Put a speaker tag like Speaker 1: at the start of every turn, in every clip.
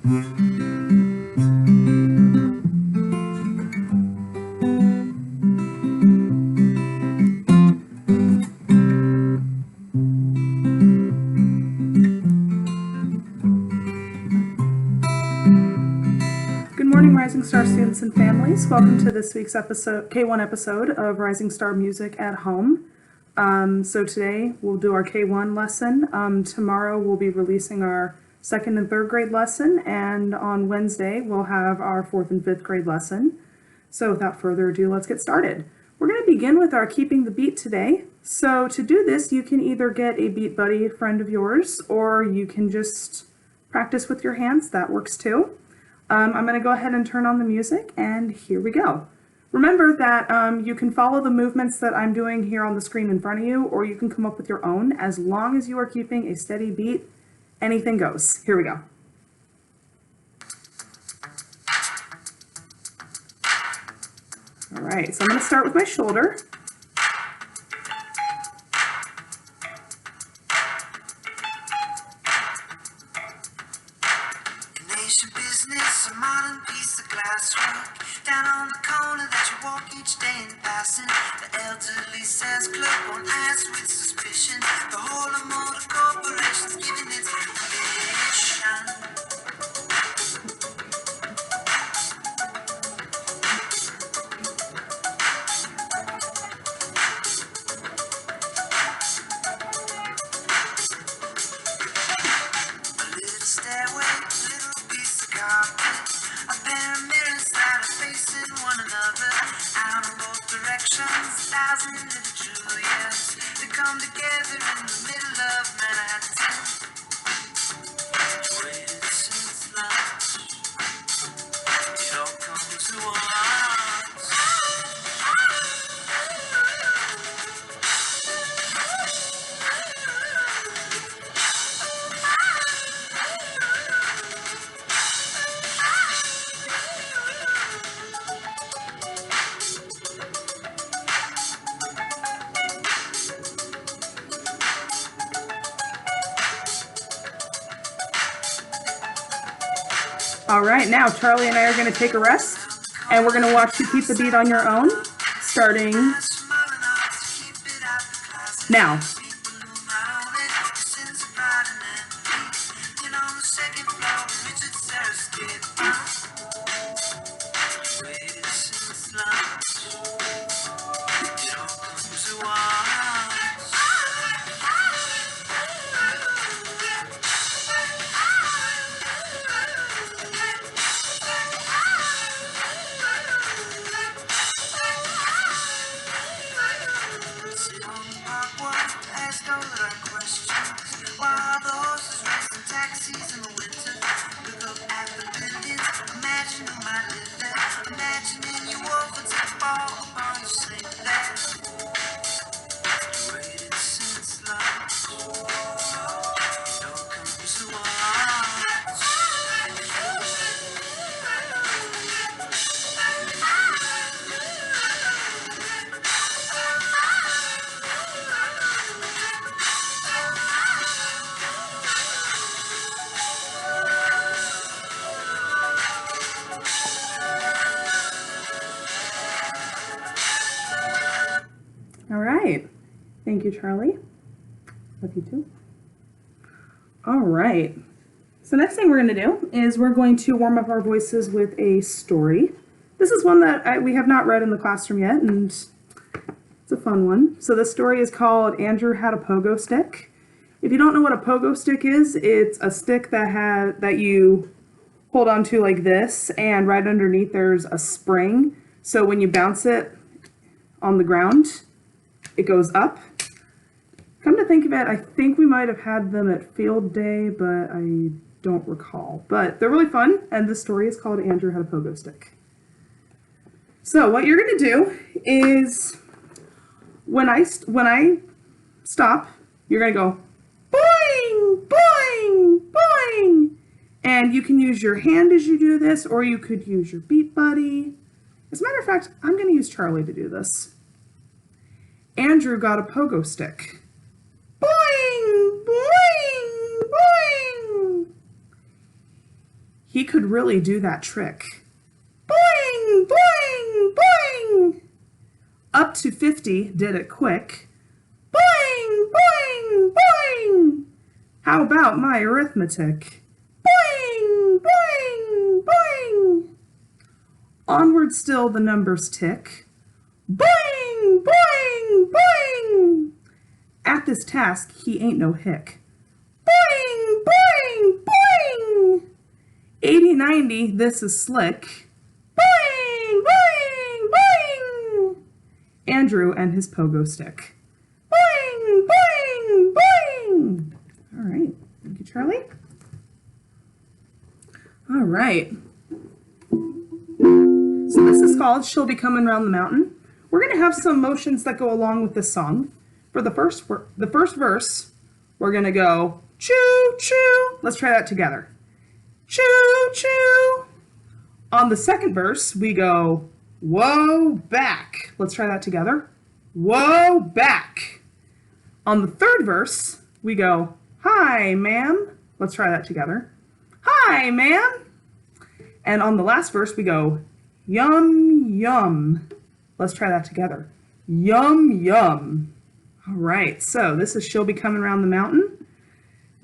Speaker 1: Good morning, Rising Star students and families. Welcome to this week's episode, K-1 episode of Rising Star Music at Home. So today we'll do our K-1 lesson. Tomorrow we'll be releasing our 2nd and 3rd grade lesson, and on Wednesday we'll have our 4th and 5th grade lesson. So without further ado, let's get started. We're going to begin with our Keeping the Beat today. So to do this, you can either get a beat buddy friend of yours, or you can just practice with your hands. That works too. I'm going to go ahead and turn on the music, and here we go. Remember that you can follow the movements that I'm doing here on the screen in front of you, or you can come up with your own. As long as you are keeping a steady beat, anything goes. Here we go. All right, so I'm going to start with my shoulder.
Speaker 2: Business, a modern piece of glasswork down on the corner that you walk each day in passing. The elderly says club on ice with suspicion. The whole of motor corporation's giving its permission.
Speaker 1: All right, now Charlie and I are going to take a rest, and we're going to watch you keep the beat on your own, starting now. All right. Thank you, Charlie. Love you too. All right. So next thing we're going to do is we're going to warm up our voices with a story. This is one that we have not read in the classroom yet, and it's a fun one. So the story is called Andrew Had a Pogo Stick. If you don't know what a pogo stick is, it's a stick that you hold onto like this, and right underneath there's a spring. So when you bounce it on the ground, it goes up. Come to think of it, I think we might have had them at field day, but I don't recall. But they're really fun, and this story is called Andrew Had a Pogo Stick. So what you're going to do is, when I stop, you're going to go boing, boing, boing. And you can use your hand as you do this, or you could use your beat buddy. As a matter of fact, I'm going to use Charlie to do this. Andrew got a pogo stick. Boing, boing, boing. he could really do that trick. Boing, boing, boing. Up to 50 did it quick. Boing, boing, boing. How about my arithmetic? Boing, boing, boing. Onward still the numbers tick. Boing, boing, boing. At this task he ain't no hick. Boing, boing, boing. 80, 90, this is slick. Boing, boing, boing. Andrew and his pogo stick. Boing, boing, boing. All right, thank you, Charlie. All right. So this is called She'll Be Coming Round the Mountain. We're going to have some motions that go along with this song. For the first verse, we're going to go choo, choo. Let's try that together. Choo, choo. On the second verse, we go whoa, back. Let's try that together. Whoa, back. On the third verse, we go hi, ma'am. Let's try that together. Hi, ma'am. And on the last verse, we go yum, yum. Let's try that together. Yum, yum. All right, so this is She'll Be Coming Round the Mountain.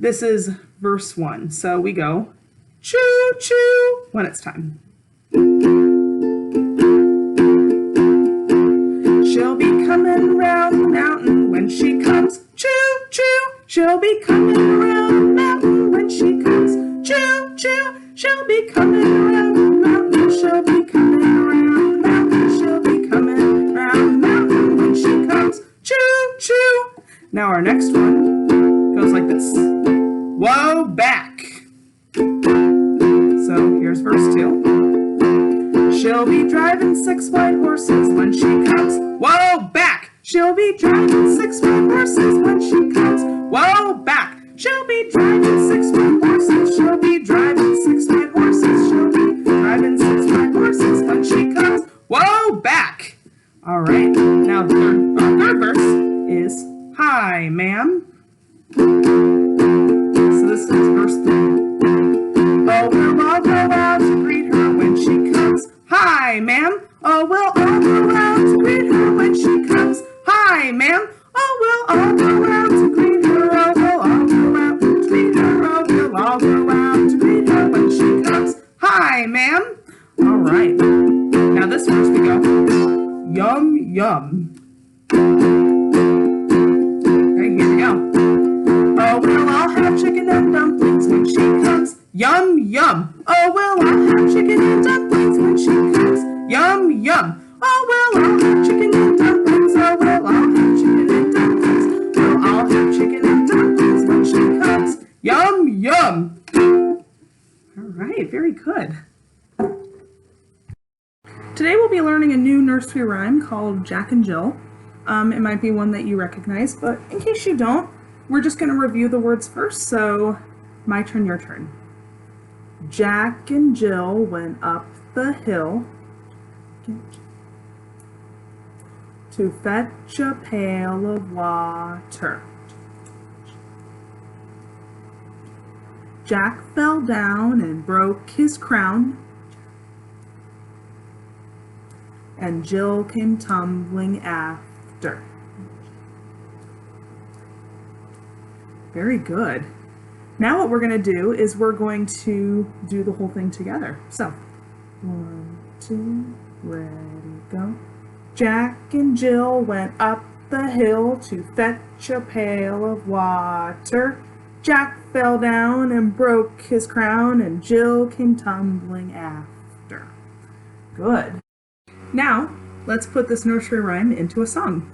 Speaker 1: This is verse 1. So we go choo, choo when it's time. She'll be coming round the mountain when she comes. Choo, choo. She'll be coming around the mountain when she comes. Choo, choo. She'll be coming around the mountain. She'll be coming around the mountain. She'll be coming around the mountain when she comes. Choo, choo. Now our next one goes like this. Whoa, back. So here's verse 2. She'll be driving 6 white horses when she comes. Whoa, back. She'll be driving 6 white horses when she comes. Whoa, back. She'll be driving 6 white horses. She'll be driving 6 white horses. She'll be driving 6 white horses when she comes. Whoa, back. All right. Now the third verse is hi, ma'am. So this is verse 3. Oh, we'll all go out to greet her when she comes. Hi, ma'am. Oh, we'll all go out to greet her when she comes. Hi, ma'am. Oh, we'll all go out to greet her. Oh, we'll all go out to greet her. Oh, we'll all go out to greet her when she comes. Hi, ma'am. All right. Now this verse we go. Yum, yum. Okay, here we go. Oh, we'll all have chicken and dumplings when she comes. Yum, yum. Oh, we'll all have chicken and dumplings when she comes. Yum, yum. Oh, we'll all have chicken and dumplings. Oh, we'll all have chicken and dumplings. We'll all have chicken and dumplings when she comes. Yum, yum. All right, very good. Today we'll be learning a new nursery rhyme called Jack and Jill. It might be one that you recognize, but in case you don't, we're just going to review the words first, so my turn, your turn. Jack and Jill went up the hill to fetch a pail of water. Jack fell down and broke his crown, and Jill came tumbling after. Very good. Now what we're going to do is we're going to do the whole thing together. So, 1, 2, ready, go. Jack and Jill went up the hill to fetch a pail of water. Jack fell down and broke his crown, and Jill came tumbling after. Good. Now, let's put this nursery rhyme into a song.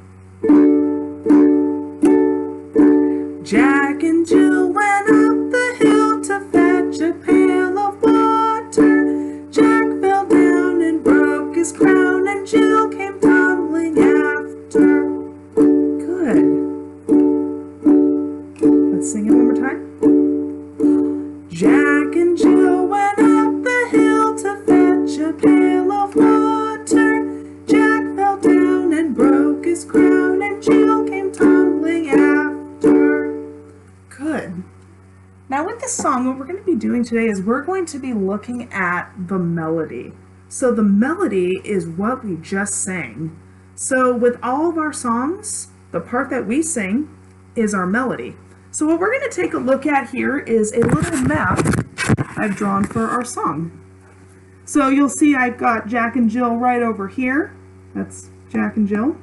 Speaker 1: Jack and Jill went up the hill to fetch a pail of water. Jack fell down and broke his crown, and Jill came tumbling after. Good. Let's sing it one more time. Jack and Jill went up the hill to fetch a pail of water. Jack fell down and broke his crown, and Jill came tumbling after. Good. Now with this song, what we're going to be doing today is we're going to be looking at the melody. So the melody is what we just sang. So with all of our songs, the part that we sing is our melody. So what we're going to take a look at here is a little map I've drawn for our song. So you'll see I've got Jack and Jill right over here. That's Jack and Jill.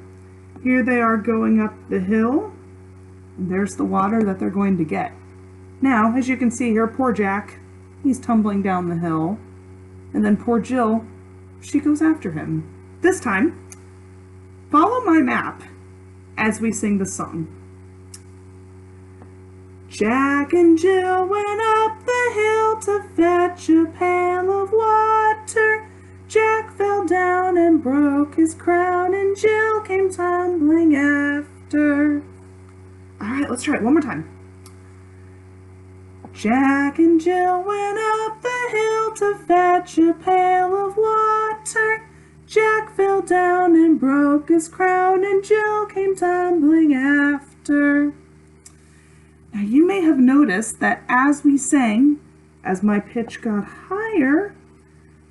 Speaker 1: Here they are going up the hill. And there's the water that they're going to get. Now, as you can see here, poor Jack, he's tumbling down the hill. And then poor Jill, she goes after him. This time, follow my map as we sing the song. Jack and Jill went up the hill to fetch a pail of water. Jack fell down and broke his crown, and Jill came tumbling after. All right, let's try it one more time. Jack and Jill went up the hill to fetch a pail of water. Jack fell down and broke his crown, and Jill came tumbling after. Now you may have noticed that as we sang, as my pitch got higher,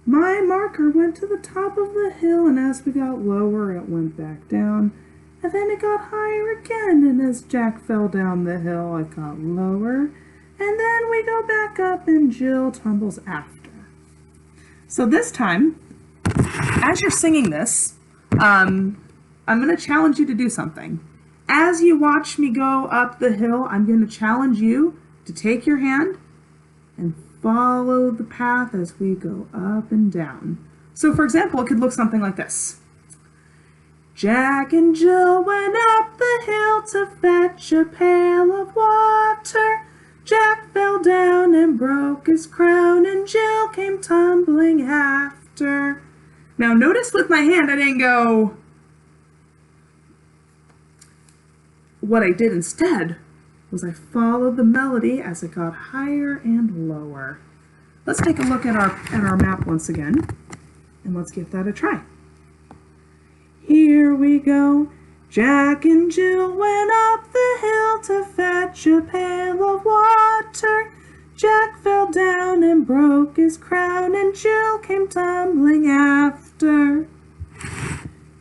Speaker 1: my marker went to the top of the hill, and as we got lower, it went back down. And then it got higher again, and as Jack fell down the hill, it got lower. And then we go back up, and Jill tumbles after. So this time, as you're singing this, I'm going to challenge you to do something. As you watch me go up the hill, I'm going to challenge you to take your hand and follow the path as we go up and down. So for example, it could look something like this. Jack and Jill went up the hill to fetch a pail of water. Jack fell down and broke his crown, and Jill came tumbling after. Now notice with my hand I didn't go. What I did instead was I followed the melody as it got higher and lower. Let's take a look at our map once again, and let's give that a try. Here we go. Jack and Jill went up the hill to fetch a pail of water. Jack fell down and broke his crown, and Jill came tumbling after.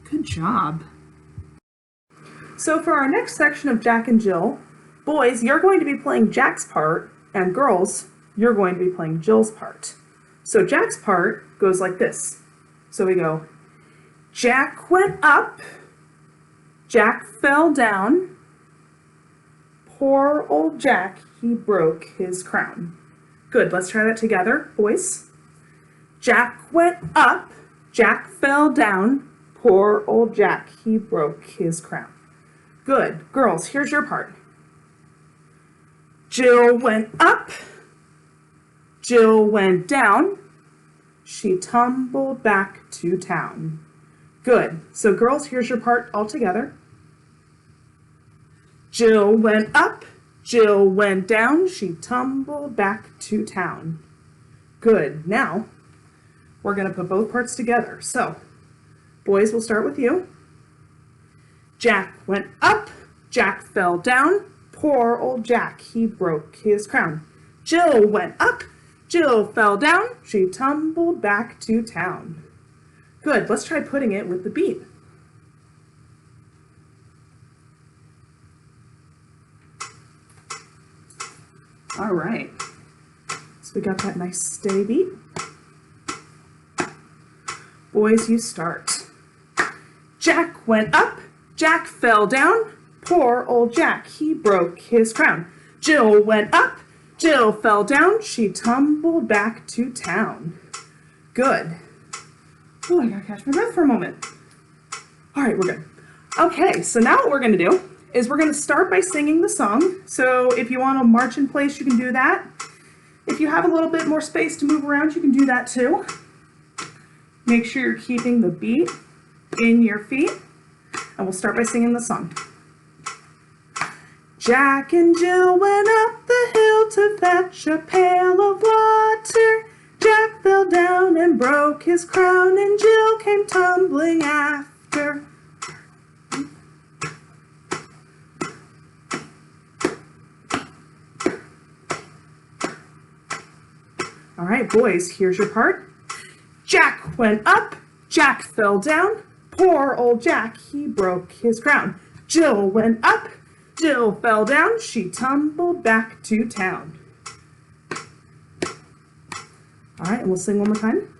Speaker 1: Good job. So for our next section of Jack and Jill, boys, you're going to be playing Jack's part, and girls, you're going to be playing Jill's part. So Jack's part goes like this. So we go, Jack went up, Jack fell down, poor old Jack, he broke his crown. Good, let's try that together, boys. Jack went up, Jack fell down, poor old Jack, he broke his crown. Good, girls, here's your part. Jill went up, Jill went down, she tumbled back to town. Good, so girls, here's your part all together. Jill went up, Jill went down, she tumbled back to town. Good, now we're going to put both parts together. So, boys, we'll start with you. Jack went up, Jack fell down, poor old Jack, he broke his crown. Jill went up, Jill fell down, she tumbled back to town. Good, let's try putting it with the beat. All right, so we got that nice steady beat. Boys, you start. Jack went up, Jack fell down, poor old Jack, he broke his crown. Jill went up, Jill fell down, she tumbled back to town. Good. Oh, I gotta catch my breath for a moment. All right, we're good. Okay, so now what we're gonna do is we're gonna start by singing the song. So if you want to march in place, you can do that. If you have a little bit more space to move around, you can do that too. Make sure you're keeping the beat in your feet, and we'll start by singing the song. Jack and Jill went up the hill to fetch a pail of water. Jack fell down and broke his crown, and Jill came tumbling after. All right, boys, here's your part. Jack went up, Jack fell down. Poor old Jack, he broke his crown. Jill went up, Jill fell down. She tumbled back to town. All right, and we'll sing one more time.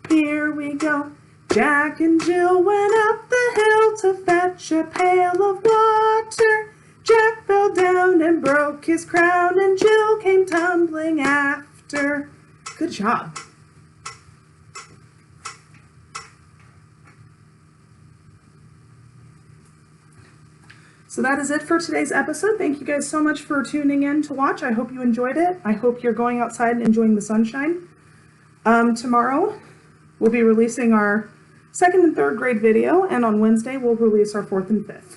Speaker 1: Here we go. Jack and Jill went up the hill to fetch a pail of water. Jack fell down and broke his crown, and Jill came tumbling after. Good job. So that is it for today's episode. Thank you guys so much for tuning in to watch. I hope you enjoyed it. I hope you're going outside and enjoying the sunshine. Tomorrow, we'll be releasing our 2nd and 3rd grade video, and on Wednesday, we'll release our 4th and 5th.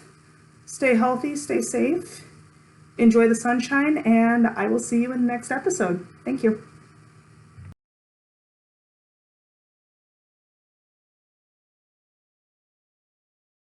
Speaker 1: Stay healthy, stay safe, enjoy the sunshine, and I will see you in the next episode. Thank you.